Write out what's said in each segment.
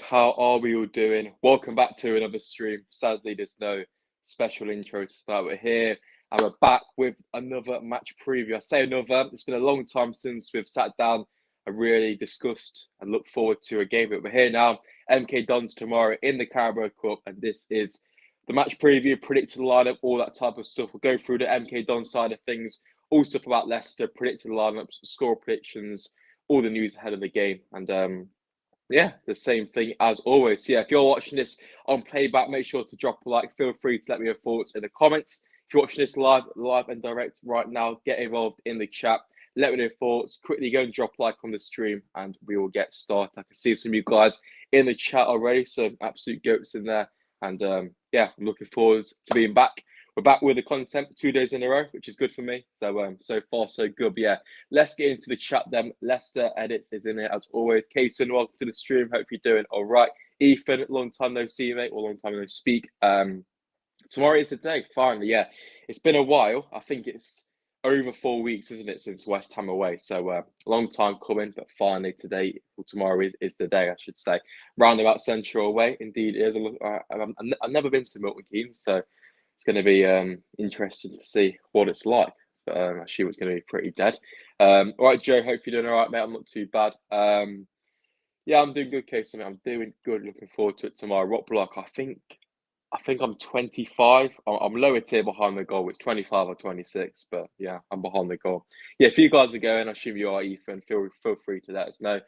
How are we all doing? Welcome back to another stream. Sadly, there's no special intro to start. We're here and we're back with another match preview. I say another, it's been a long time since we've sat down and really discussed and looked forward to a game. But we're here now, MK Dons tomorrow in the Carabao Cup, and this is the match preview, predicted lineup, all that type of stuff. We'll go through the MK Dons side of things, all stuff about Leicester, predicted lineups, score predictions, all the news ahead of the game. And yeah, the same thing as always. So yeah, if you're watching this on playback, make sure to drop a like. Feel free to let me know your thoughts in the comments. If you're watching this live and direct right now, get involved in the chat. Let me know your thoughts. Quickly go and drop a like on the stream and we will get started. I can see some of you guys in the chat already, so absolute goats in there. And yeah, I'm looking forward to being back. We're back with the content 2 days in a row, which is good for me. So far so good. But yeah, let's get into the chat then. Leicester Edits is in it as always. Kaysen, welcome to the stream. Hope you're doing all right. Ethan, long time no see, mate, or long time no speak. Tomorrow is the day, finally. Yeah, it's been a while. I think it's over 4 weeks, isn't it, since West Ham away? So long time coming, but finally today, or tomorrow is the day, I should say. Roundabout Central away, indeed it is. I've never been to Milton Keynes, so it's going to be interesting to see what it's like. But I assume it's going to be pretty dead. All right, Joe, hope you're doing all right, mate. I'm not too bad. Yeah, I'm doing good, Case. I'm doing good. Looking forward to it tomorrow. What block? I think I'm 25. I'm lower tier behind the goal. It's 25 or 26, but yeah, I'm behind the goal. Yeah, if you guys are going, I assume you are, Ethan. Feel free to let us know.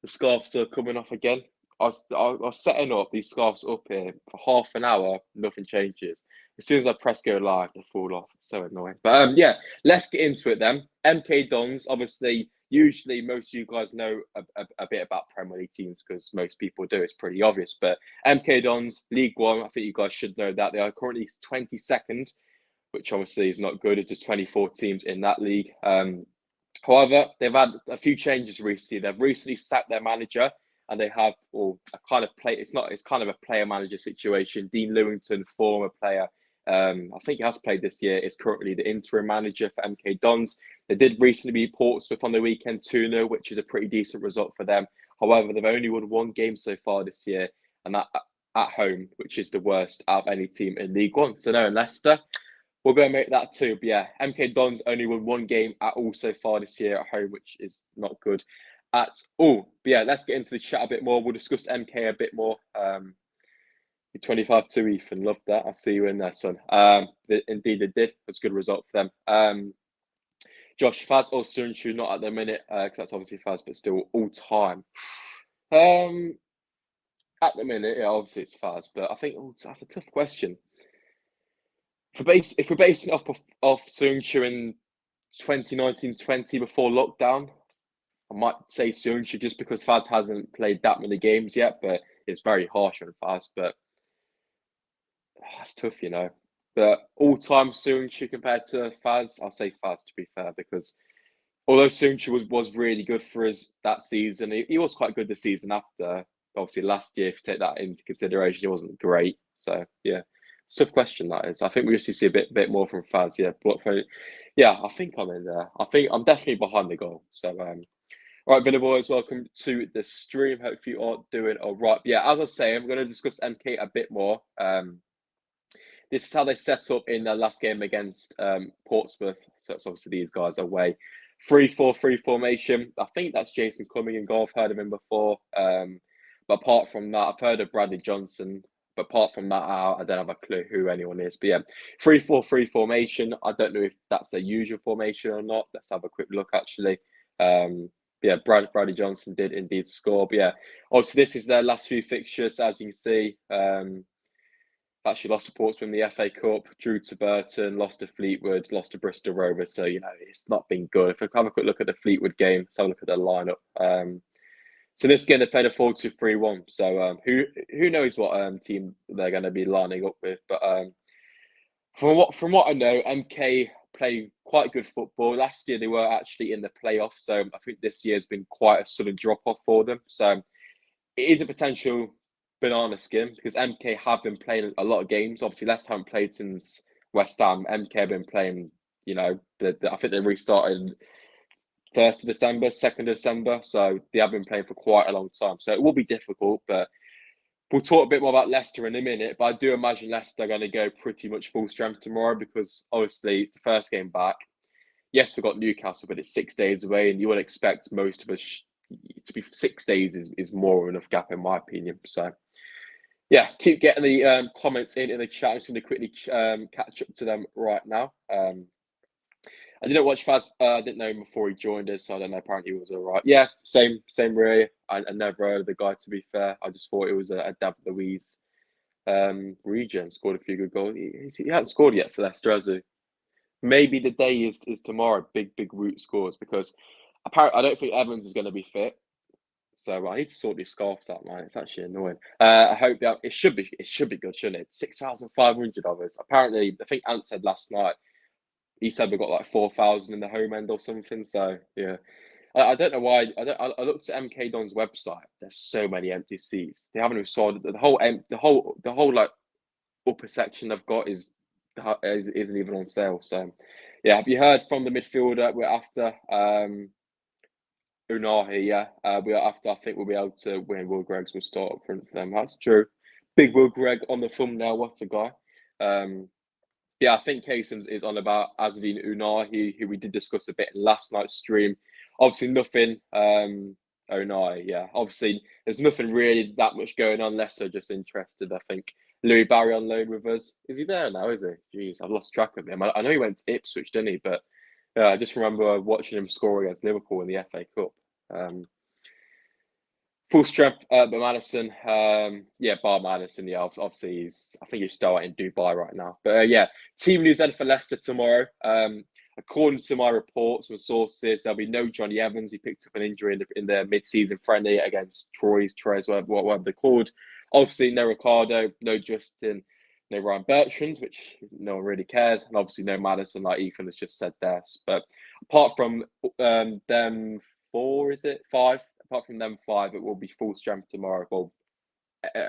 The scarves are coming off again. I was setting up these scarves up here for half an hour. Nothing changes. As soon as I press go live, they fall off. It's so annoying. But yeah, let's get into it then. MK Dons, obviously, usually most of you guys know a bit about Premier League teams because most people do. It's pretty obvious. But MK Dons, League One, I think you guys should know that. They are currently 22nd, which obviously is not good. It's just 24 teams in that league. However, they've had a few changes recently. They've recently sacked their manager, and they have, or a kind of play. It's kind of a player manager situation. Dean Lewington, former player, I think he has played this year, is currently the interim manager for MK Dons. They did recently beat Portsmouth on the weekend 2-0, which is a pretty decent result for them. However, they've only won one game so far this year, and that at home, which is the worst out of any team in League One. So no, Leicester. We're going to make that too. But yeah, MK Dons only won one game at all so far this year at home, which is not good at all. But yeah, let's get into the chat a bit more. We'll discuss MK a bit more. 25 to Ethan, love that. I'll see you in there, son. Indeed, they did. It's a good result for them. Josh, Faz or Sunchu, not at the minute, because that's obviously Faz, but still all time. At the minute, yeah, obviously it's Faz, but I think that's a tough question. If we're basing it off Sunchu in 2019-20 before lockdown, I might say Sunchu just because Faz hasn't played that many games yet, but it's very harsh on Faz. But that's tough, you know. But all-time Sunchu compared to Faz, I'll say Faz to be fair, because although Sunchu was really good for us that season, he was quite good the season after. Obviously, last year, if you take that into consideration, he wasn't great. So yeah, it's a tough question that is. I think we used to see a bit more from Faz. Yeah, yeah, I think I'm in there. I think I'm definitely behind the goal. So all right, Villa boys, welcome to the stream. Hope you are doing all right. Yeah, as I was saying, we're going to discuss MK a bit more. This is how they set up in their last game against Portsmouth. So it's obviously these guys away. 3-4-3 formation. I think that's Jason Cumming and goal. I've heard of him before. But apart from that, I've heard of Bradley Johnson. But apart from that, I don't have a clue who anyone is. But yeah, 3-4-3 formation. I don't know if that's their usual formation or not. Let's have a quick look, actually. Yeah, Bradley Johnson did indeed score. But yeah, obviously this is their last few fixtures, as you can see. Actually lost to Portsmouth in the FA Cup, drew to Burton, lost to Fleetwood, lost to Bristol Rovers. So, you know, it's not been good. If we have a quick look at the Fleetwood game, let's have a look at their lineup. So this game they played a 4-2-3-1. So who knows what team they're going to be lining up with. But from what I know, MK play quite good football. Last year they were actually in the playoffs. So I think this year has been quite a sudden drop-off for them. So it is a potential banana skin because MK have been playing a lot of games. Obviously, Leicester haven't played since West Ham. MK have been playing, you know, I think they restarted 1st of December, 2nd of December. So they have been playing for quite a long time. So it will be difficult, but we'll talk a bit more about Leicester in a minute, but I do imagine Leicester are going to go pretty much full strength tomorrow because obviously it's the first game back. Yes, we've got Newcastle, but it's 6 days away, and you would expect most of us to be 6 days is more enough gap in my opinion. So yeah, keep getting the comments in the chat. I'm just going to quickly catch up to them right now. I didn't watch Faz. I didn't know him before he joined us, so I don't know. Apparently, he was all right. Yeah, same really. I never heard of the guy. To be fair, I just thought it was a David Luiz region. Scored a few good goals. He hasn't scored yet for Leicester, has he? Maybe the day is tomorrow. Big root scores because apparently I don't think Evans is going to be fit. So I need to sort these scarves out, man. It's actually annoying. I hope that it should be good, shouldn't it? 6,500 of us. Apparently, I think Ant said last night. He said we've got like 4,000 in the home end or something. So yeah, I don't know why. I looked at MK Don's website. There's so many empty seats. They haven't even sold the whole like upper section they've got isn't even on sale. So yeah, have you heard from the midfielder? We're after Unahi, yeah. We are after. I think we'll be able to win. Will Greggs will start up front for them. That's true. Big Will Gregg on the thumbnail. What a guy. Yeah, I think Kasem's is on about Azadine Unahi, who we did discuss a bit in last night's stream. Obviously, nothing. Unahi, yeah. Obviously, there's nothing really that much going on. Leicester just interested. I think Louis Barry on loan with us. Is he there now? Is he? Jeez, I've lost track of him. I know he went to Ipswich, didn't he? But I just remember watching him score against Liverpool in the FA Cup. Full strength, but Madison, yeah, bar Madison, yeah, obviously I think he's still out in Dubai right now. But yeah, team news then for Leicester tomorrow. According to my reports and sources, there'll be no Johnny Evans. He picked up an injury in the mid-season friendly against Troyes, whatever they're called. Obviously, no Ricardo, no Justin, no Ryan Bertrand, which no one really cares, and obviously no Madison, like Ethan has just said there. But apart from them four, is it five? Apart from them five, it will be full strength tomorrow. Well,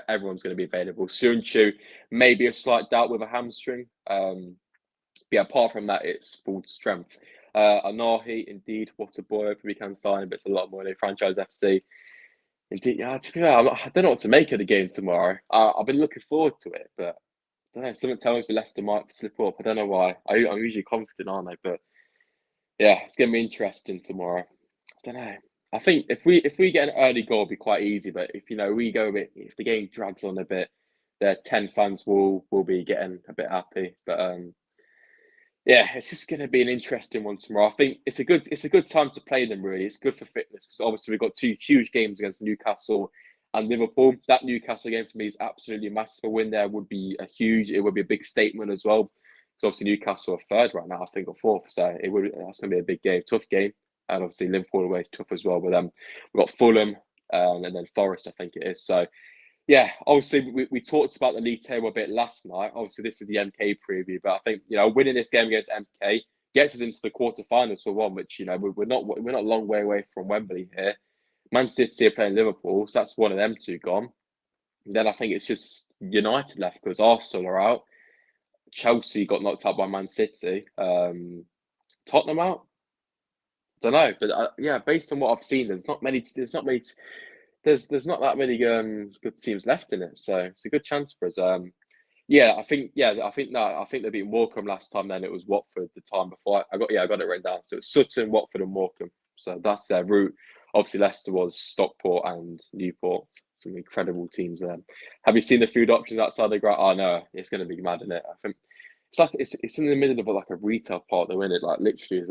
everyone's going to be available. Sunchu, maybe a slight doubt with a hamstring. Yeah, apart from that, it's full strength. Anahi, indeed, what a boy. If we can sign, but it's a lot more than Franchise FC. Indeed, yeah, to be fair, I don't know what to make of the game tomorrow. I've been looking forward to it, but I don't know. Something tells me Leicester might slip up. I don't know why. I'm usually confident, aren't I? But yeah, it's going to be interesting tomorrow. I don't know. I think if we get an early goal, it'll be quite easy. But if we go a bit, if the game drags on a bit, the 10 fans will be getting a bit happy. But yeah, it's just going to be an interesting one tomorrow. I think it's a good time to play them. Really, it's good for fitness because obviously we've got two huge games against Newcastle and Liverpool. That Newcastle game for me is absolutely massive. A win there would be it would be a big statement as well. Because obviously Newcastle are third right now, I think, or fourth. So that's going to be a big game, tough game. And obviously Liverpool away is tough as well. But we've got Fulham and then Forest, I think it is. So yeah, obviously we talked about the league table a bit last night. Obviously this is the MK preview, but I think winning this game against MK gets us into the quarterfinals for one, which we're not a long way away from Wembley here. Man City are playing Liverpool, so that's one of them two gone. And then I think it's just United left because Arsenal are out. Chelsea got knocked out by Man City. Tottenham out. Don't know, but yeah, based on what I've seen, there's not that many good teams left in it, so it's a good chance for us. I think they beat Morecambe last time. Then it was Watford the time before. I got it written down. So it's Sutton, Watford, and Morecambe. So that's their route. Obviously, Leicester was Stockport and Newport. Some incredible teams there. Have you seen the food options outside the ground? Oh no, it's going to be mad, isn't it? I think it's in the middle of like a retail part, though, isn't it? Like literally,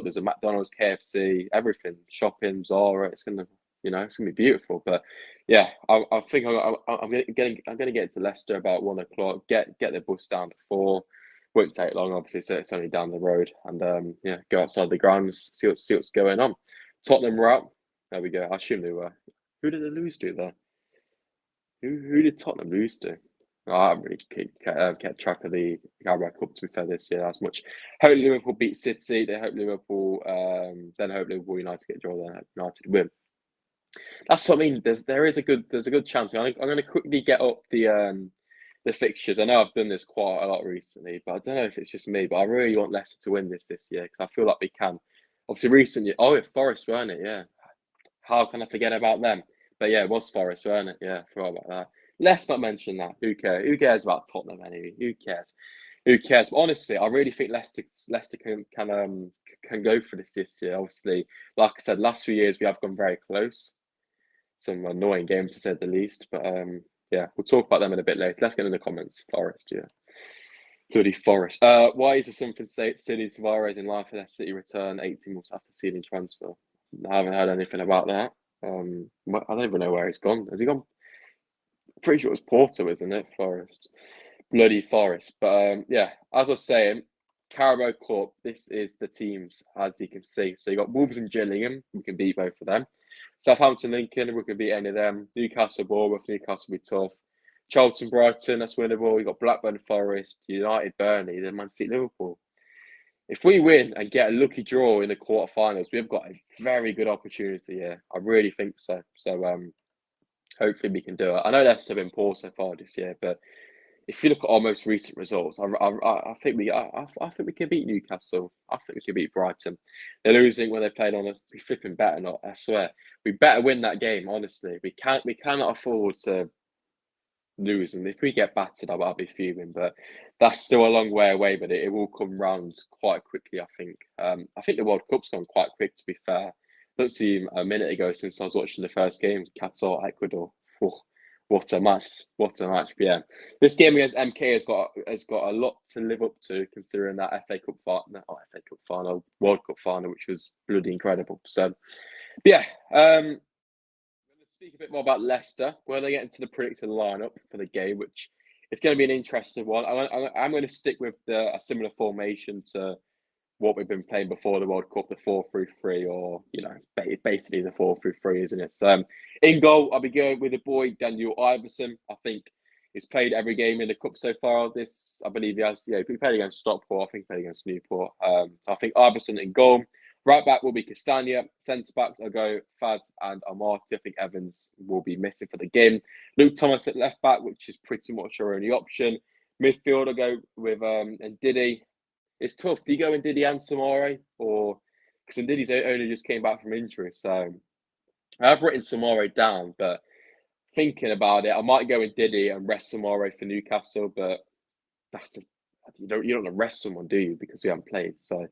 there's a McDonald's, KFC, everything, shopping, Zara. It's gonna be beautiful. But yeah, I think I'm gonna get to Leicester about 1 o'clock. Get the bus down to 4. Won't take long, obviously. So it's only down the road, and go outside the grounds, see what's going on. Tottenham were out. There we go. I assume they were. Who did they lose to there? Who did Tottenham lose to? I haven't really kept track of the Carabao Cup, to be fair, this year as much. Hope Liverpool beat City. They hope Liverpool, then hope Liverpool United get draw. Then hope United win. That's what I mean. There's a good chance. I'm going to quickly get up the fixtures. I know I've done this quite a lot recently, but I don't know if it's just me. But I really want Leicester to win this year because I feel like we can. Obviously, recently, it's Forest, weren't it? Yeah. How can I forget about them? But yeah, it was Forest, weren't it? Yeah, I forgot about that. Let's not mention that. Who cares? Who cares about Tottenham anyway? Who cares? Who cares? But honestly, I really think Leicester can go for this year. Obviously, like I said, last few years we have gone very close. Some annoying games to say the least. But yeah, we'll talk about them in a bit later. Let's get in the comments. Forest, yeah. Bloody Forest. Why is there something City Tavares in line for Leicester City return 18 months after sealing transfer? I haven't heard anything about that. I don't even know where he's gone. Has he gone? Pretty sure it was Porto, isn't it? Forest. Bloody Forest. But yeah, as I was saying, Carabao Cup, this is the teams, as you can see. So you got Wolves and Gillingham, we can beat both of them. Southampton, Lincoln, we can beat any of them. Newcastle, Bournemouth, Newcastle will be tough. Charlton, Brighton, that's winnable. You got Blackburn, Forest, United, Burnley, then Man City, Liverpool. If we win and get a lucky draw in the quarterfinals, we've got a very good opportunity here. I really think so. So hopefully we can do it. I know Leicester have been poor so far this year, but if you look at our most recent results, I think we can beat Newcastle. I think we can beat Brighton. They're losing when they played on a. We flipping better not. I swear, we better win that game. Honestly, we cannot afford to lose. And if we get battered, I'll be fuming. But that's still a long way away. But it will come round quite quickly. I think. I think the World Cup's gone quite quick. To be fair, don't seem a minute ago since I was watching the first game, Qatar, Ecuador. Oh, what a match! What a match! But yeah, this game against MK has got a lot to live up to, considering that FA Cup final, not FA Cup final, World Cup final, which was bloody incredible. So, yeah, let's speak a bit more about Leicester. We're going to get into the predicted lineup for the game, which it's going to be an interesting one. I'm going to stick with a similar formation to what we've been playing before the World Cup, the 4-3-3, or basically the 4-3-3, isn't it? So in goal, I'll be going with the boy Daniel Iverson. I think he's played every game in the cup so far. I believe he has. Yeah, he played against Stockport. I think he played against Newport. So I think Iverson in goal. Right back will be Castagna. Centre backs, I'll go Faz and Amati. I think Evans will be missing for the game. Luke Thomas at left back, which is pretty much our only option. Midfield, I'll go with Ndidi. It's tough. Do you go Ndidi and Samare, or because Ndidi's only just came back from injury? So I've written Samare down, but thinking about it, I might go Ndidi and rest Samare for Newcastle. But you don't want to rest someone, do you? Because we haven't played, so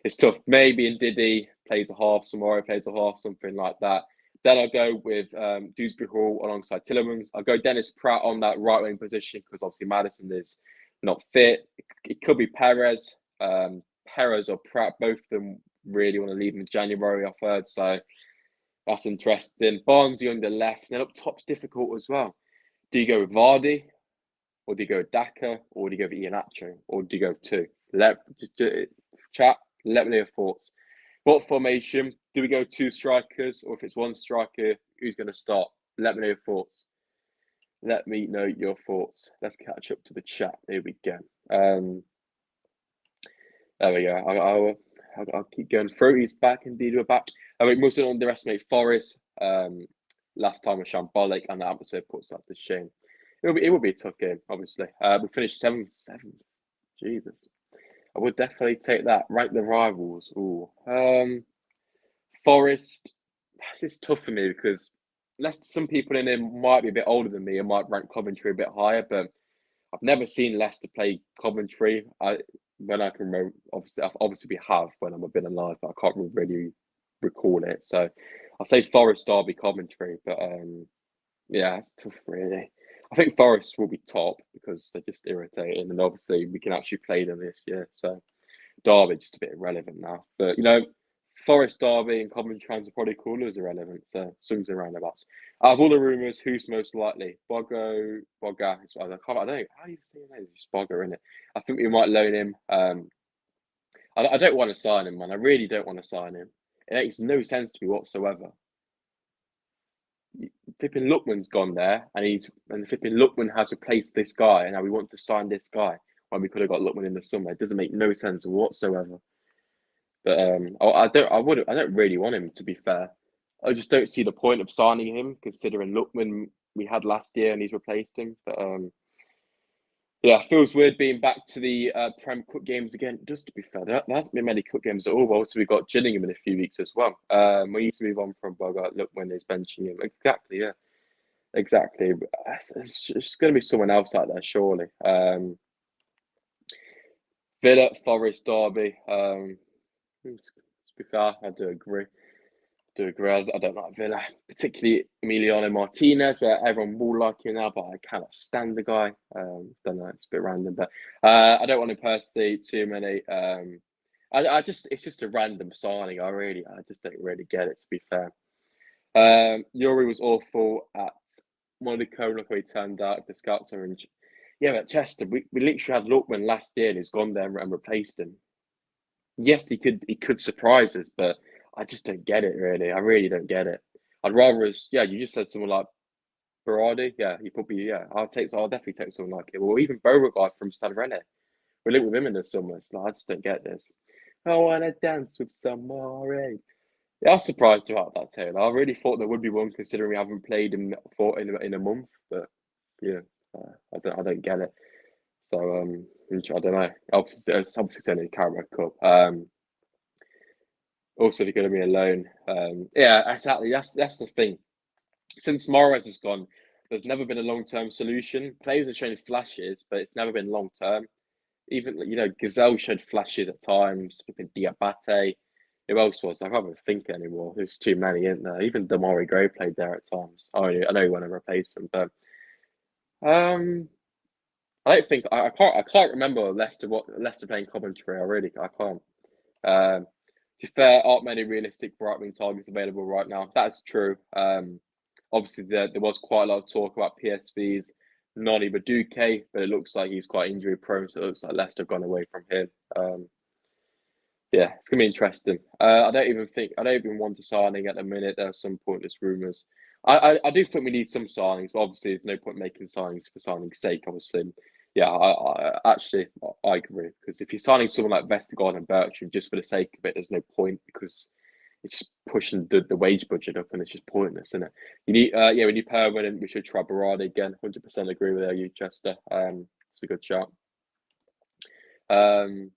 it's tough. Maybe Ndidi plays a half, Samare plays a half, something like that. Then I'll go with Dewsbury Hall alongside Tillemans. I'll go Dennis Pratt on that right wing position because obviously Maddison is not fit. It could be Perez. Perez or Pratt, both of them really want to leave in January, I've heard. So that's interesting. Barnsley on the left. And then up top's difficult as well. Do you go with Vardy? Or do you go with Daka? Or do you go with Iheanacho? Or do you go with two? Chat, let me know your thoughts. What formation? Do we go two strikers? Or if it's one striker, who's going to start? Let me know your thoughts. Let me know your thoughts. Let's catch up to the chat. Here we go. There we go. I'll keep going through. He's back. Indeed, we're back. I mean, mustn't underestimate Forest. Last time was shambolic, and the atmosphere puts that to shame. It will be a tough game, obviously. We finished 7-7. Jesus. I would definitely take that. Rank the rivals. Ooh. Forest. It's tough for me because some people in there might be a bit older than me and might rank Coventry a bit higher, but I've never seen Leicester play Coventry. When I can remember, obviously we have when I've been alive, but I can't really recall it. So I'll say Forest, Derby, Coventry, but yeah, it's tough really. I think Forest will be top because they're just irritating, and obviously we can actually play them this year. So Derby just a bit irrelevant now, but Forest, Derby, and Coventry fans are probably cooler as irrelevant. So swings and roundabouts. Out of all the rumours, who's most likely? Boga. I don't know how you say your name. It's Boga, isn't it? I think we might loan him. I don't want to sign him, man. I really don't want to sign him. It makes no sense to me whatsoever. Flipping Lookman's gone there, and flipping Lookman has replaced this guy, and now we want to sign this guy when we could have got Lookman in the summer. It doesn't make no sense whatsoever. But I don't really want him, to be fair. I just don't see the point of signing him, considering Lookman we had last year and he's replaced him. But yeah, it feels weird being back to the Prem Cup games again. Just to be fair, there hasn't been many Cup games at all. But also, we've got Gillingham in a few weeks as well. We need to move on from Bogart. Lookman is benching him. Exactly, yeah. exactly. It's going to be someone else out there, surely. Villa, Forest, Derby. To be fair, I do agree. I don't like Villa, particularly Emiliano Martinez, where everyone will like him now, but I cannot stand the guy. Don't know, it's a bit random, but I don't want to personally too many. I just it's just a random signing. I just don't really get it, to be fair. Yuri was awful at Monaco. Look how he turned out. If the scouts are in, yeah, but Chester, we literally had Lookman last year, and he's gone there and replaced him. Yes, he could surprise us, but I just don't get it really. I really don't get it. I'd rather us, yeah, you just said someone like Berardi. Yeah, he probably, yeah. I'll definitely take someone like him. Or even Beauregard from Stade Rennais. We linked with him in the summer. It's like, I just don't get this. I wanna dance with someone. Yeah, I was surprised about that, Taylor. I really thought there would be one, considering we haven't played him for in a month. But yeah, I don't get it. So I don't know. Obviously, it's obviously only the Carabao Cup. Also, if you're going to be alone, yeah, exactly. That's the thing. Since Morales has gone, there's never been a long-term solution. Players have shown flashes, but it's never been long-term. Even Gazelle showed flashes at times. Flipping Diabate. Who else was? I can't even think anymore. There's too many, isn't there? Even Damari Gray played there at times. I know you want to replace him, but um, I don't think I can't remember Leicester playing Coventry. I can't. Um, to be fair, aren't many realistic right-wing targets available right now. That's true. Obviously, there was quite a lot of talk about PSV's Noni Madueke, but it looks like he's quite injury prone, so it looks like Leicester have gone away from him. Yeah, it's gonna be interesting. I don't even want a signing at the minute. There are some pointless rumours. I do think we need some signings, but obviously there's no point making signings for signing's sake. Obviously, yeah, I agree, because if you're signing someone like Vestergaard and Bertrand just for the sake of it, there's no point, because it's just pushing the wage budget up, and it's just pointless, isn't it? You need yeah, we need permanent. We should try Berardi again. 100% agree with you, Chester. It's a good shout. Um,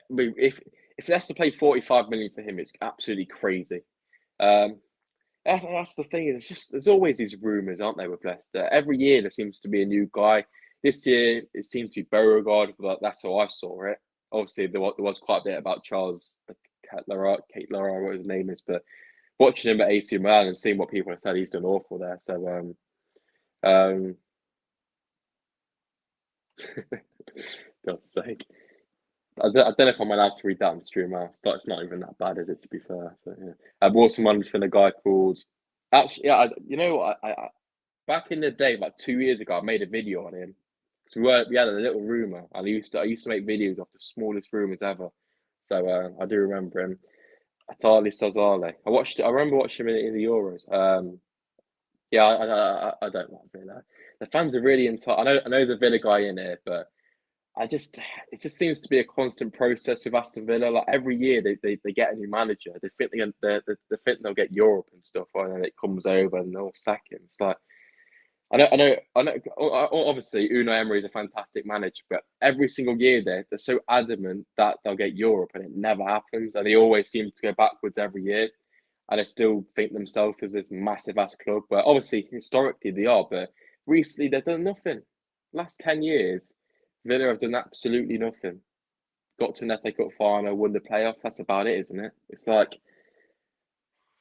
if Leicester play 45 million for him, it's absolutely crazy. Um, that's the thing. There's always these rumours, aren't there, with Leicester? Every year there seems to be a new guy. This year it seems to be Beauregard, but that's how I saw it. Obviously, there was quite a bit about Charles Kate Lara, what his name is, but watching him at AC Milan and seeing what people have said, he's done awful there. So, um, God's sake. I don't know if I'm allowed to read that on the stream. It's not even that bad, is it? To be fair, so, yeah. I've also managed from a guy called. Actually, yeah, you know what? Back in the day, like 2 years ago, I made a video on him because we had a little rumor, and I used to make videos of the smallest rumors ever. So I do remember him. Atali Sazale. I remember watching him in the Euros. Yeah, I don't like Villa. The fans are really into. I know there's a Villa guy in here, but it just seems to be a constant process with Aston Villa. Like every year they get a new manager. They think they'll get Europe and stuff, and then it comes over and they'll sack him. It's like I know. Obviously, Unai Emery is a fantastic manager, but every single year they're so adamant that they'll get Europe, and it never happens. And they always seem to go backwards every year, and they still think themselves as this massive ass club. But obviously, historically they are. But recently they've done nothing. Last 10 years, Villa have done absolutely nothing. Got to an FA Cup final, won the playoff. That's about it, isn't it? It's like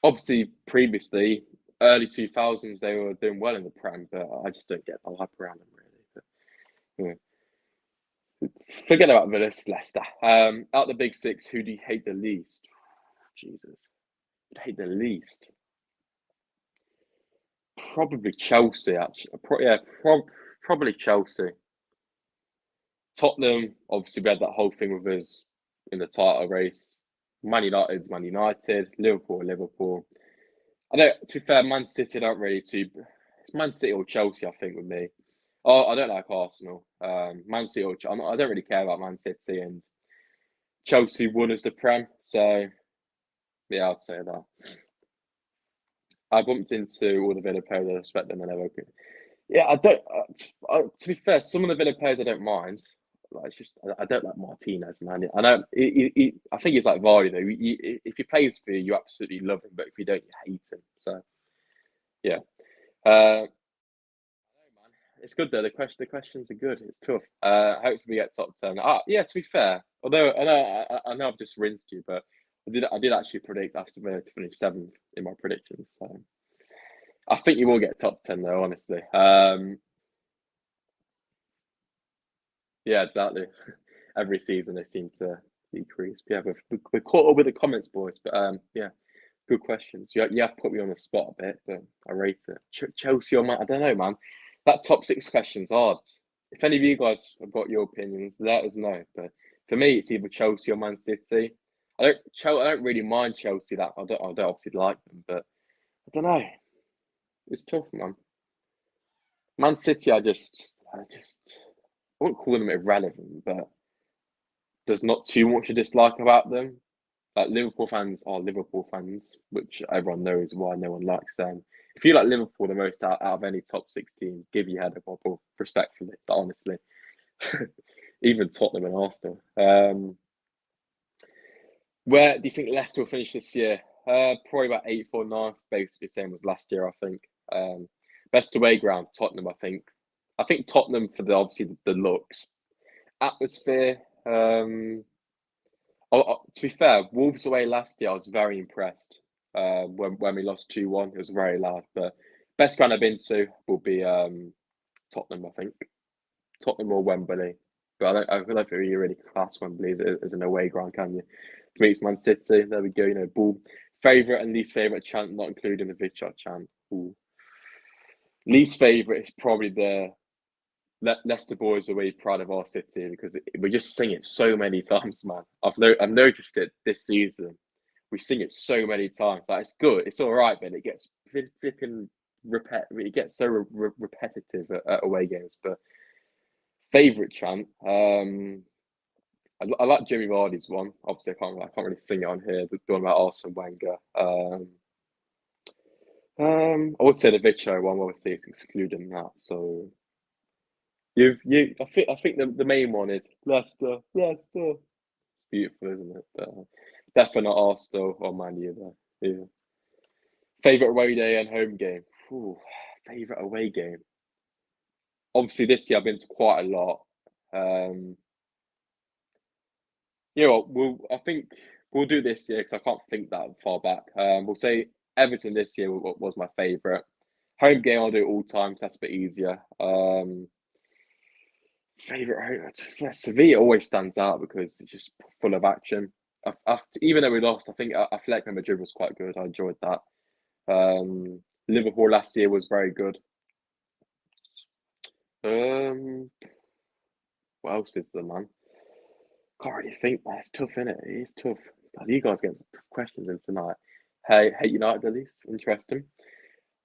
obviously previously early 2000s they were doing well in the Prem, but I just don't get the hype around them really. But, forget about Villa, Leicester. Out the big six, who do you hate the least? Jesus, I hate the least. Probably Chelsea, actually. Probably Chelsea. Tottenham, obviously, we had that whole thing with us in the title race. Man United's Man United. Liverpool. I know, to be fair, Man City don't really too. It's Man City or Chelsea, I think, with me. Oh, I don't like Arsenal. Man City I don't really care about Man City, and Chelsea won as the Prem. So, yeah, I'd say that. I bumped into all the Villa players. I respect them and everything. Yeah, I don't. To be fair, some of the Villa players I don't mind. Like, it's just I don't like Martinez, man. I know. I think it's like Vardy though. If he plays for you, you absolutely love him, but if you don't, you hate him. So yeah. It's good though. The questions are good. It's tough. Hopefully we get top 10. Yeah. To be fair, although I know I've just rinsed you, but I did actually predict Aston Villa to finish seventh in my predictions. So I think you will get top 10 though. Honestly. Yeah. Exactly. Every season they seem to decrease. Yeah. We're caught up with the comments, boys. But yeah. Good questions. You have put me on the spot a bit, but I rate it. Chelsea or Man? I don't know, man. That top six question's hard. If any of you guys have got your opinions, let us know. But for me, it's either Chelsea or Man City. I don't really mind Chelsea. I don't obviously like them, but I don't know. It's tough, man. Man City, I wouldn't call them irrelevant, but there's not too much to dislike about them. Like Liverpool fans are Liverpool fans, which everyone knows why no one likes them. If you like Liverpool the most out of any top 16, give your head a bobble, respectfully, but honestly. Even Tottenham and Arsenal. Where do you think Leicester will finish this year? Probably about 8th or 9th, basically the same as last year, I think. Best away ground, Tottenham, I think. I think Tottenham for obviously the looks. Atmosphere, to be fair, Wolves away last year, I was very impressed. When we lost 2-1, it was very loud. But best ground I've been to will be Tottenham, I think. Tottenham or Wembley. But I don't think you really class Wembley as an away ground, can you? For me, it's Man City. There we go. You know, ball. Favourite and least favourite chant, not including the Vidchot chant. Ooh. Least favourite is probably the Leicester boys are really proud of our city because we just sing it so many times, man. I've noticed it this season. We sing it so many times. Like it's good, it's all right, but it gets flipping It gets so repetitive at away games. But favorite chant, I like Jimmy Vardy's one. Obviously, I can't really sing it on here. The one about Arsene Wenger. I would say the Vicho one. Obviously, it's excluding that. So I think the main one is Leicester. Leicester. It's beautiful, isn't it? But definitely not Arsenal or Man U there. Yeah. Favorite away day and home game. Ooh, favorite away game. Obviously, this year I've been to quite a lot. Um, you know what? I think we'll do this year because I can't think that far back. We'll say Everton this year was my favourite. Home game I'll do all time, so that's a bit easier. Favorite Sevilla always stands out because it's just full of action. Even though we lost, I think Atletico Madrid was quite good. I enjoyed that. Liverpool last year was very good. What else is there, man? Can't really think, man. It's tough, isn't it? It's tough. God, you guys get some tough questions in tonight. Hey, hate United at least. Interesting.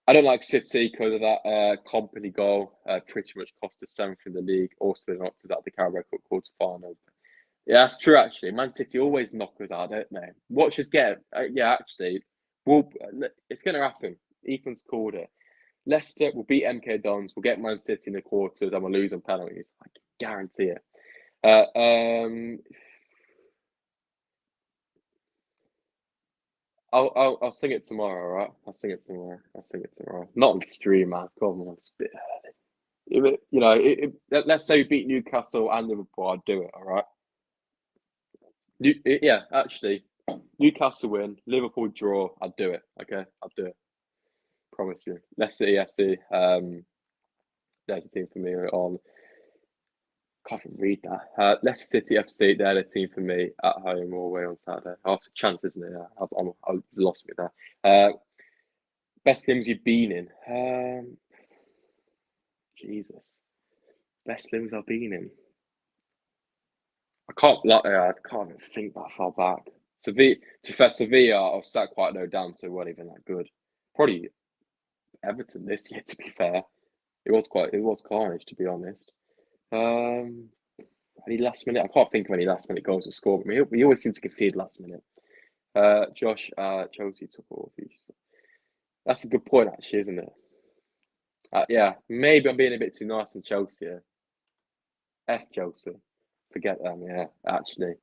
I don't like City because of that company goal. Pretty much cost us seventh in the league. Also, they knocked us out the Carabao Cup quarter final. Yeah, that's true. Actually, Man City always knock us out, don't they? Watch us get. Yeah, actually, it's going to happen. Ethan's called it. Leicester will beat MK Dons. We'll get Man City in the quarters, and we'll lose on penalties. I can guarantee it. I'll sing it tomorrow, all right? I'll sing it tomorrow. Not on stream, man. Come on, it's a bit early. Let's say we beat Newcastle and Liverpool, I'd do it, all right? Yeah, actually, Newcastle win, Liverpool draw, I'd do it. Okay, I'll do it. Promise you. Leicester EFC. There's a team for me on. Can't even read that. Leicester City FC, they're the team for me at home or away on Saturday. Oh, it's a chance, isn't it? I've lost me there. Best games you've been in? Jesus. Best games I've been in? I can't even think that far back. Sevilla, to be fair, Sevilla, I've sat quite low down, so it wasn't even that good. Probably Everton this year, to be fair. It was carnage, to be honest. Any last minute? I can't think of any last minute goals we scored. We always seem to concede last minute. Josh, Chelsea took all features. That's a good point, actually, isn't it? Yeah, maybe I'm being a bit too nice on Chelsea. F Chelsea. Forget them, yeah, actually.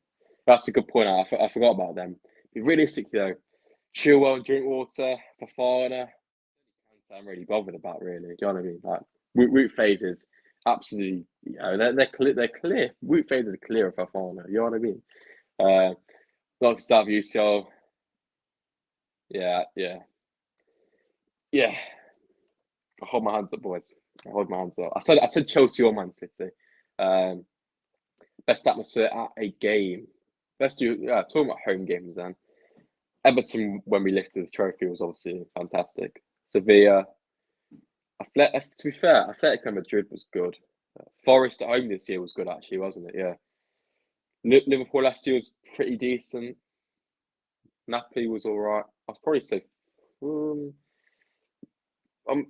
That's a good point. I forgot about them. But realistically, though, Chilwell and Drinkwater, Fafana, I'm really bothered about, really. Do you know what I mean? Like, Route phases, absolutely. They're clear. They're clear. Route phases are clear of Fafana. You know what I mean? Uh, Like South UCL. Yeah, yeah, yeah. I hold my hands up, boys. I hold my hands up. I said Chelsea or Man City. Um, Best atmosphere at a game. Let's do talking about home games then. Everton when we lifted the trophy was obviously fantastic. Sevilla, to be fair, Atletico Madrid was good. Forest at home this year was good actually, wasn't it? Yeah. Liverpool last year was pretty decent. Napoli was all right. I'd probably say, um, um,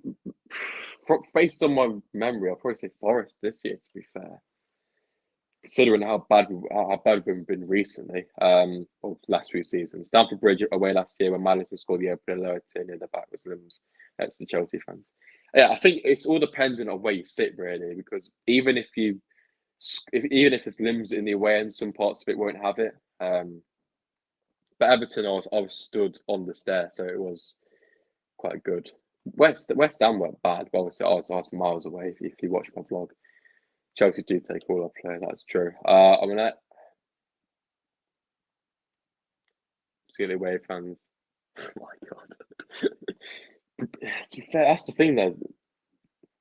based on my memory, I'd probably say Forest this year. To be fair, considering how bad we've been recently, last few seasons. Stamford Bridge away last year when Maddison scored the opening alert in the back was limbs. That's the Chelsea fans. Yeah, I think it's all dependent on where you sit really, because even if it's limbs in the away end, some parts of it won't have it. But Everton, I was stood on the stair, so it was quite good. West Ham weren't bad, but obviously I was miles away if you watch my vlog. Chelsea do take all our play, that's true. I mean, Skilly away fans. Oh my god. To be fair, that's the thing though.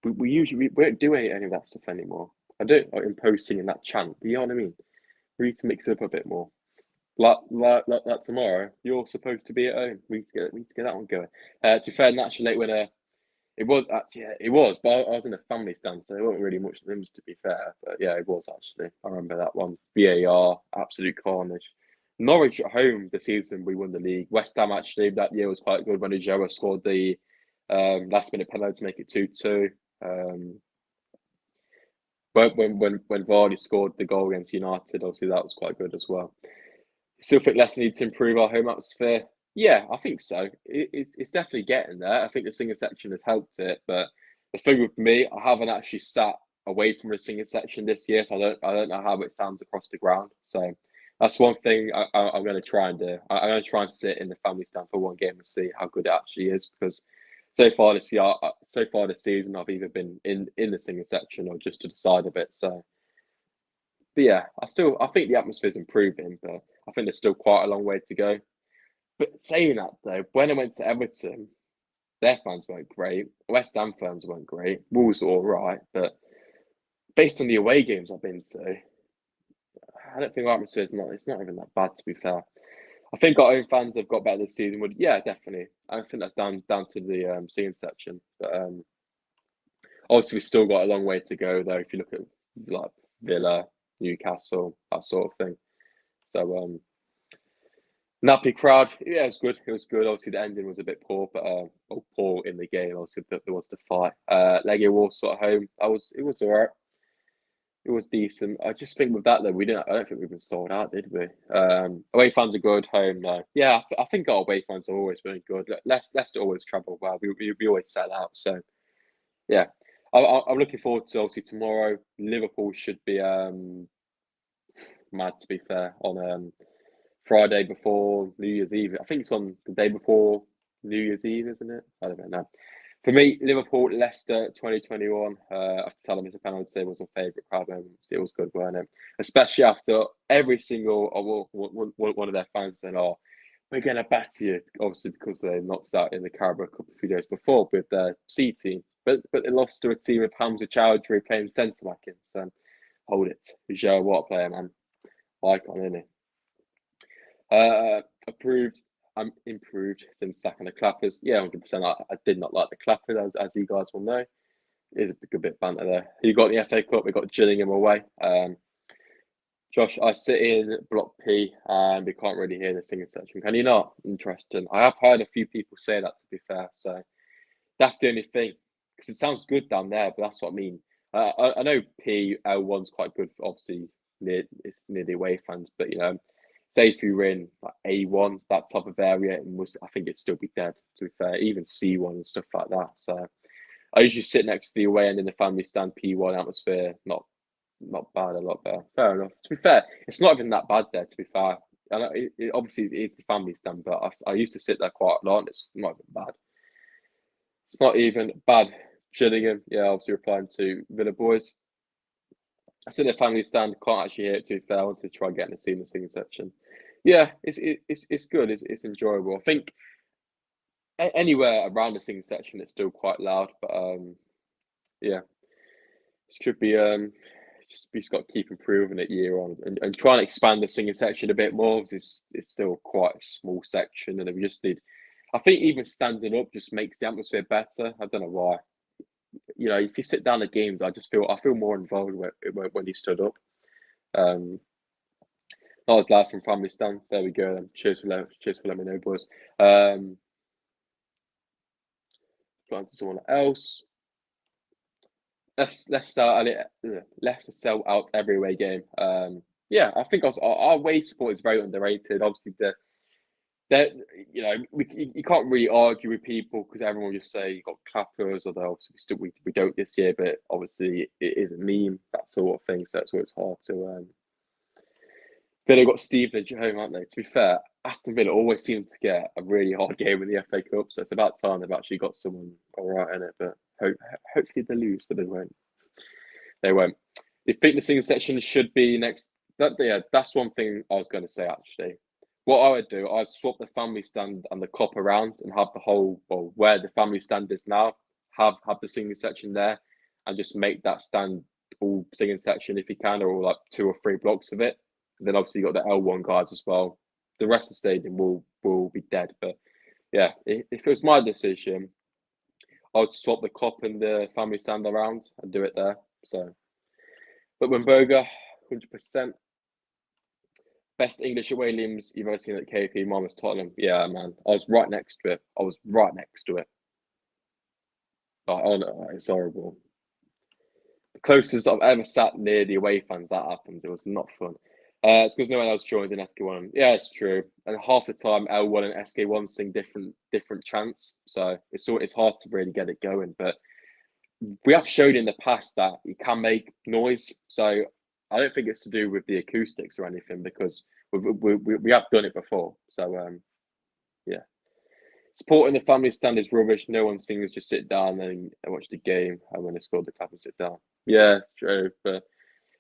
We don't do any of that stuff anymore. I don't like impose singing that chant, but you know what I mean? We need to mix it up a bit more. Like tomorrow, you're supposed to be at home. We need to get that one going. To be fair, National Late winner. It was actually, yeah, it was, but I was in a family stand, so it wasn't really much limbs to be fair. But yeah, it was actually. I remember that one. VAR, absolute carnage. Norwich at home this season, we won the league. West Ham actually that year was quite good when Joa scored the last minute penalty to make it 2-2. Um, when Vardy scored the goal against United, obviously that was quite good as well. Still think Leicester needs to improve our home atmosphere. Yeah, I think so. It's definitely getting there. I think the singer section has helped it, but the thing with me, I haven't actually sat away from the singer section this year, so I don't know how it sounds across the ground. So that's one thing I'm going to try and do. I'm going to try and sit in the family stand for one game and see how good it actually is, because so far this season, I've either been in the singer section or just to the side of it. So, but yeah, I think the atmosphere's improving, but I think there's still quite a long way to go. But saying that though, when I went to Everton, their fans weren't great. West Ham fans weren't great. Wolves were all right, but based on the away games I've been to, I don't think our atmosphere's not. It's not even that bad to be fair. I think our own fans have got better this season. Yeah, definitely. I think that's down to the singing section. But obviously, we've still got a long way to go though. If you look at like Villa, Newcastle, that sort of thing. So Nappy crowd, yeah, it was good. It was good. Obviously, the ending was a bit poor, but poor in the game. Obviously, there was the fight. Legia Warsaw at home. It was alright. It was decent. I just think with that though, we didn't. I don't think we've been sold out, did we? Away fans are good. Home no. Yeah, I think our away fans have always been good. Leicester always travel well. We always sell out. So yeah, I'm looking forward to obviously tomorrow. Liverpool should be mad to be fair on Friday before New Year's Eve. I think it's on the day before New Year's Eve, isn't it? I don't know. For me, Liverpool, Leicester, 2021. After telling me the penalty was my favourite crowd moments. It was good, wasn't it? Especially after every single one of their fans saying, "Oh, we're going to batter you," obviously because they knocked us out in the Carabao Cup a few days before with their C team. But they lost to a team of Hamza Chowdhury playing centre back in. So hold it. Joe, what a player, man. Icon, isn't he? Approved. I'm improved since sacking the clappers. Yeah, 100%. I did not like the clappers, as you guys will know. It is a good bit of banter there. You got the FA Cup. We got Gillingham away. Josh, I sit in Block P and we can't really hear the singing section. Can you not? Interesting. I have heard a few people say that, to be fair. So that's the only thing. Because it sounds good down there, but that's what I mean. I know PL1's quite good, obviously, it's near the away fans, but say if you were in like A1, that type of area, I think it'd still be dead, to be fair, even C1 and stuff like that. So I usually sit next to the away end in the family stand, P1 atmosphere, not bad, a lot better. Fair enough. To be fair, it's not even that bad there, to be fair. And obviously it's the family stand, but I used to sit there quite a lot, and it's not even bad. It's not even bad. Shillingham, yeah, obviously replying to Villa Boys. I see the family stand. Can't actually hear it too fair. I wanted to try and get in the singing section. Yeah, it's good. It's enjoyable. I think anywhere around the singing section, it's still quite loud. But yeah, it should be just we just got to keep improving it year on and try and expand the singing section a bit more because it's still quite a small section and we just need. I think even standing up just makes the atmosphere better. I don't know why. You know, if you sit down at games, I feel more involved when you stood up. Um, that was live from Family Stand. There we go. Then. Cheers for letting me know, boys. Flying to someone else. Let's sell out every away game. Yeah, I think our away support is very underrated. Obviously, that you know you can't really argue with people because everyone will just say you got clappers, although obviously we don't this year, but obviously it is a meme, that sort of thing. So that's why it's hard to. Villa got Stevenage at home, aren't they? To be fair, Aston Villa always seem to get a really hard game in the FA Cup, so it's about time they've actually got someone all right in it. But hopefully they lose, but they won't. They won't. You think the singing section should be next? Yeah, that's one thing I was going to say actually. What I would do, I'd swap the family stand and the cop around and have the whole, well, where the family stand is now, have the singing section there, and just make that stand all singing section if you can, or like 2 or 3 blocks of it. And then obviously you got the L1 guys as well. The rest of the stadium will be dead. But yeah, if it was my decision, I would swap the cop and the family stand around and do it there. So, but Wimboga, 100%. Best English away limbs you've ever seen at KP. Mine was Tottenham. Yeah, man. I was right next to it. I was right next to it. Oh no, it's horrible. The closest I've ever sat near the away fans that happened. It was not fun. It's because no one else joins in SK1. Yeah, it's true. And half the time, L1 and SK1 sing different chants, so it's hard to really get it going. But we have shown in the past that you can make noise. So I don't think it's to do with the acoustics or anything because we have done it before. So yeah, supporting the family stand is rubbish. No one sings, just sit down and watch the game. And when they score, the clap and sit down. Yeah, it's true. But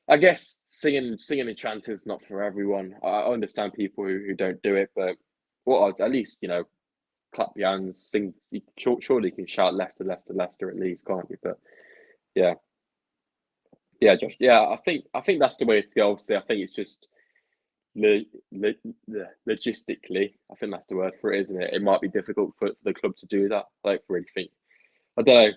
I guess singing and chanting is not for everyone. I understand people who don't do it, but what odds? At least clap your hands, sing. Surely you can shout Leicester, Leicester, Leicester at least, can't you? But yeah. Yeah, Josh. Yeah, I think that's the way to go. Obviously, I think it's just logistically. I think that's the word for it, isn't it? It might be difficult for the club to do that. Like, really think. I don't know.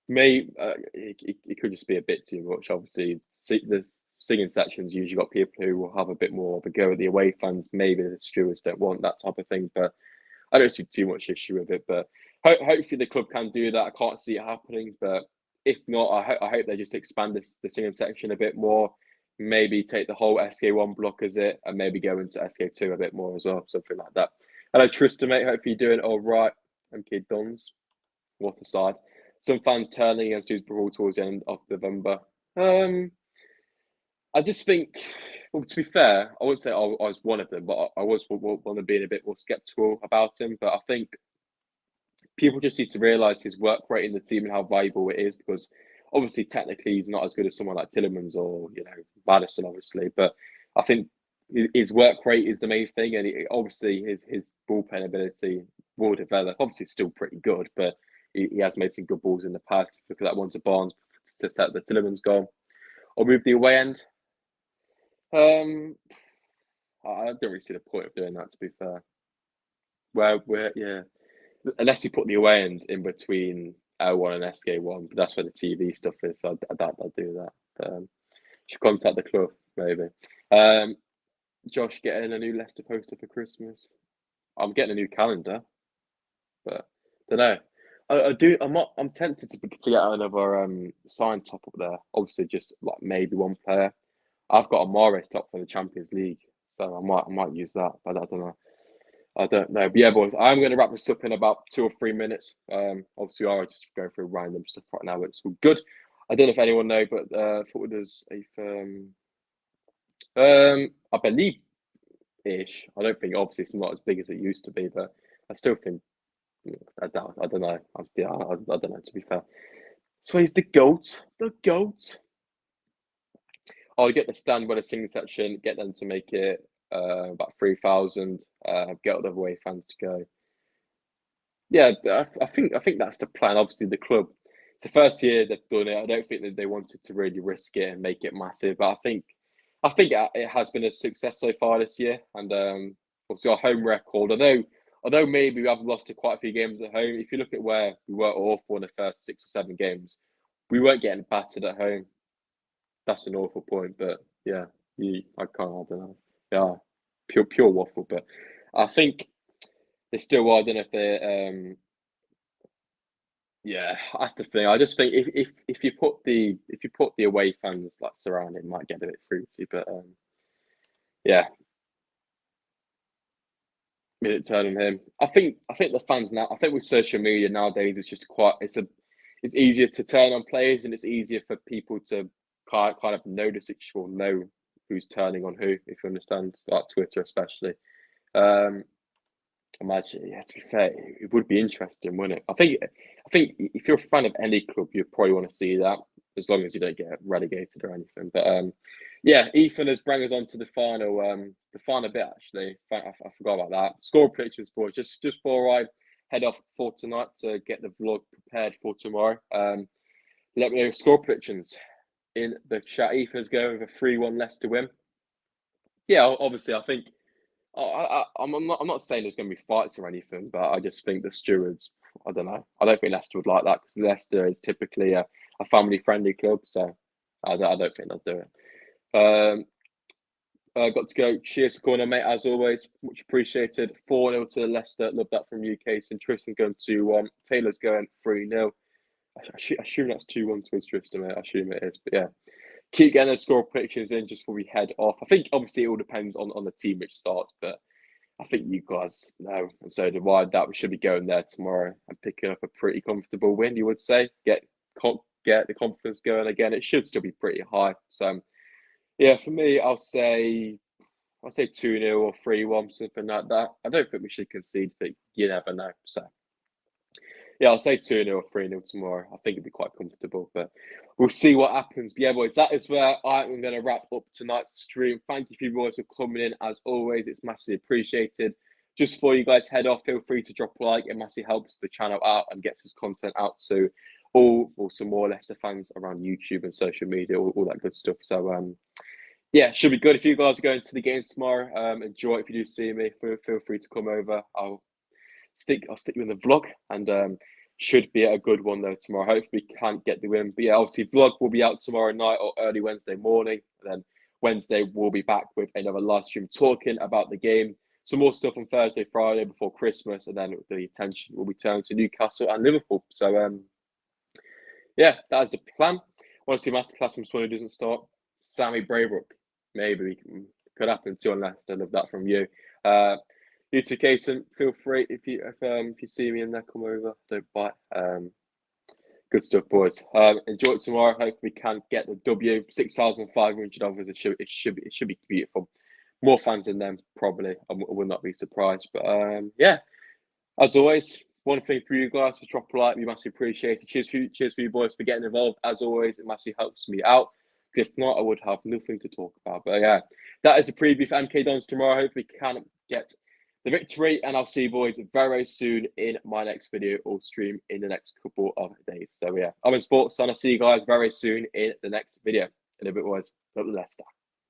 Maybe it could just be a bit too much. Obviously, the singing sections usually got people who will have a bit more of a go at the away fans. Maybe the stewards don't want that type of thing, but I don't see too much issue with it. But hopefully the club can do that. I can't see it happening, but if not, I hope they just expand the singing section a bit more. Maybe take the whole SK1 block as it, and maybe go into SK2 a bit more as well, something like that. Hello, Tristan, mate. Hopefully you're doing all right. MK Dons. What a side. Some fans turning against Dewsbury towards the end of November. I just think, well, to be fair, I wouldn't say I was one of them, but I was one of being a bit more sceptical about him. But I think people just need to realise his work rate in the team and how valuable it is because obviously technically he's not as good as someone like Tillemans or Maddison, obviously. But I think his work rate is the main thing, and obviously his ball playing ability will develop. Obviously, it's still pretty good, but he has made some good balls in the past. Look at that one to Barnes to set the Tillemans goal. Or move the away end. I don't really see the point of doing that. To be fair, yeah, unless you put the away end in between L1 and SK1, but that's where the TV stuff is. So I doubt they'll do that. But should contact the club maybe. Josh getting a new Leicester poster for Christmas. I'm getting a new calendar, but don't know. I do. I'm tempted to get another signed top up there. Obviously, just like maybe one player. I've got a Mahrez top for the Champions League, so I might use that, but I don't know. I don't know. But yeah, boys, I'm going to wrap this up in about 2 or 3 minutes. Obviously, I'll just go through random stuff right now, but it's all good. I don't know if anyone know, but football does a I believe ish. I don't think obviously it's not as big as it used to be, but I still think I doubt. I don't know. I don't know. To be fair, So he's the GOAT. The GOAT. I'll get the stand by the singing section, get them to make it about 3,000, get all the away fans to go. Yeah, I think that's the plan. Obviously, the club, it's the first year they've done it. I don't think that they wanted to really risk it and make it massive, but I think it has been a success so far this year. And obviously, our home record, although maybe we have lost to quite a few games at home, if you look at where we were awful in the first 6 or 7 games, we weren't getting battered at home. That's an awful point, but yeah, I don't know. Yeah, pure waffle. But I think they still are. I don't know if they. Yeah, that's the thing. I just think if you put the away fans like surrounding, it might get a bit fruity. But yeah, minute turn on him. I think the fans now. I think with social media nowadays, it's just quite. It's easier to turn on players, and it's easier for people to kind of notice it or know who's turning on who. If you understand, like Twitter especially. Um, Imagine, yeah. To be fair, it would be interesting, wouldn't it? I think if you're a fan of any club, you probably want to see that, as long as you don't get relegated or anything. But yeah, Ethan has brought us on to the final bit. Actually, I forgot about that. Score predictions, boys. Just before I head off for tonight to get the vlog prepared for tomorrow. Let me know score predictions in the chat. Ethan's going with a 3-1 Leicester win. Yeah, obviously, I think. I'm not saying there's going to be fights or anything, but I just think the stewards. I don't know. I don't think Leicester would like that because Leicester is typically a family-friendly club, so I don't think they'll do it. Got to go. Cheers for corner, mate. As always, much appreciated. 4-0 to Leicester. Love that from UK. So Tristan going 2-1. Taylor's going 3-0. I assume that's 2-1 to Tristan, mate. I assume it is, but yeah. Keep getting those score predictions in just before we head off. I think obviously it all depends on the team which starts, but I think you guys know, and so do I, that we should be going there tomorrow and picking up a pretty comfortable win. You would say get the confidence going again. It should still be pretty high. So yeah, for me, I'll say 2-0 or 3-1, something like that. I don't think we should concede, but you never know. So yeah, I'll say 2-0 or 3-0 tomorrow. I think it'd be quite comfortable, but we'll see what happens. But yeah, boys, that is where I'm going to wrap up tonight's stream. Thank you for you boys for coming in. As always, it's massively appreciated. Just before you guys head off, feel free to drop a like. It massively helps the channel out and gets this content out to some more Leicester fans around YouTube and social media, all that good stuff. So yeah, should be good. If you guys are going to the game tomorrow, enjoy it. If you do see me, feel free to come over. I'll stick you in the vlog, and should be a good one though tomorrow. Hopefully we can get the win. But yeah, obviously vlog will be out tomorrow night or early Wednesday morning. And then Wednesday we'll be back with another live stream talking about the game. Some more stuff on Thursday, Friday before Christmas, and then the attention will be turned to Newcastle and Liverpool. So yeah, that is the plan. Want to see masterclass from someone who doesn't start? Sammy Braybrook. Maybe could happen too, unless I love that from you. You too, Kason. Feel free if you see me in there, come over. Don't bite. Good stuff, boys. Enjoy it tomorrow. Hopefully we can get the W. 6,500 others. It should be beautiful. More fans than them, probably. I will not be surprised. But yeah, as always, one thing for you guys to drop a like, we massively appreciate it. Cheers for you boys for getting involved. As always, it massively helps me out. If not, I would have nothing to talk about. But yeah, that is a preview for MK Dons tomorrow. Hopefully we can get the victory, and I'll see you boys very soon in my next video or stream in the next couple of days. So yeah, I'm in SPORTSA, and I'll see you guys very soon in the next video. In a bit, boys. Leicester.